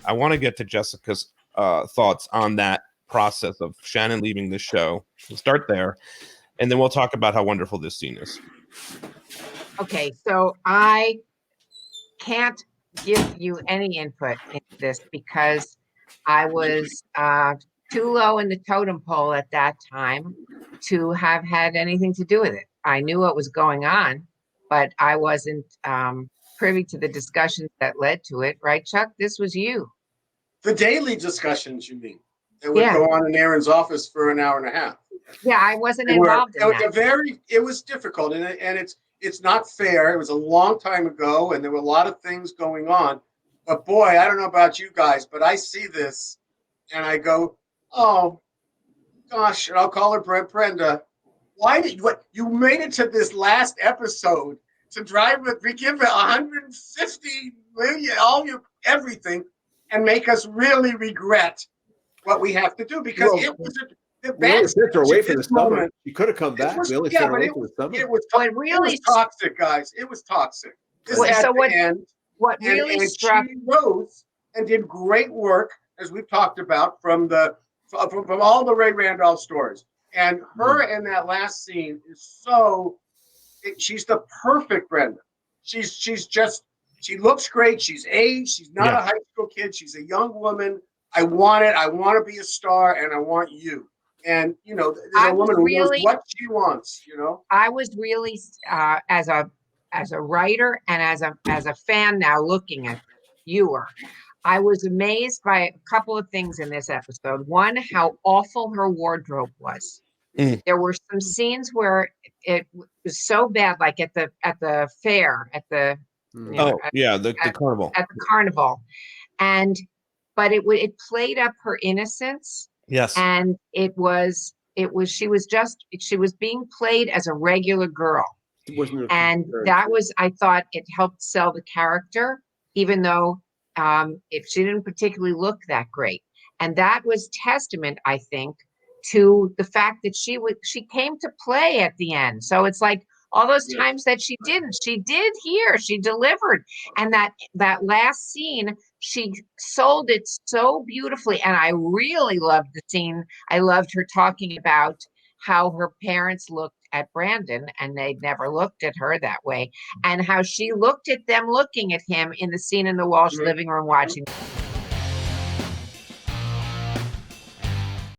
I want to get to Jessica's thoughts on that process of Shannen leaving the show. We'll start there, and then we'll talk about how wonderful this scene is. Okay, so I can't give you any input in this because I was too low in the totem pole at that time to have had anything to do with it. I knew what was going on, but I wasn't privy to the discussions that led to it. Right, Chuck? This was you. The daily discussions, you mean? It would Yeah. go on in Aaron's office for an hour and a half. Yeah, I wasn't involved in that. It was difficult, and it's not fair. It was a long time ago, and there were a lot of things going on. But boy, I don't know about you guys, but I see this, and I go, oh, gosh, and I'll call her Brenda. Why did you made it to this last episode to drive with, we give it 150 million, all your everything, and make us really regret what we have to do because it was the bad sent her away for the summer. moment. She could have come back. We only sent her away for the summer. It was toxic, guys. It was toxic. What really struck, she rose and did great work, as we've talked about, from all the Ray Randolph stories. And her in that last scene is she's the perfect Brenda. She looks great. She's aged. She's not a high school kid. She's a young woman. I want it. I want to be a star, and I want you. And there's a woman who knows what she wants. I was really as a writer and as a fan now looking at viewer, I was amazed by a couple of things in this episode. One, how awful her wardrobe was. There were some scenes where it was so bad, like at the fair, at the the carnival, at the carnival, but it played up her innocence. Yes, and she was being played as a regular girl, and that was, I thought, it helped sell the character, even though if she didn't particularly look that great, and that was testament, I think, to the fact that she came to play at the end. So it's like all those times that she did here, she delivered. And that last scene, she sold it so beautifully. And I really loved the scene. I loved her talking about how her parents looked at Brandon and they'd never looked at her that way. And how she looked at them looking at him in the scene in the Walsh living room watching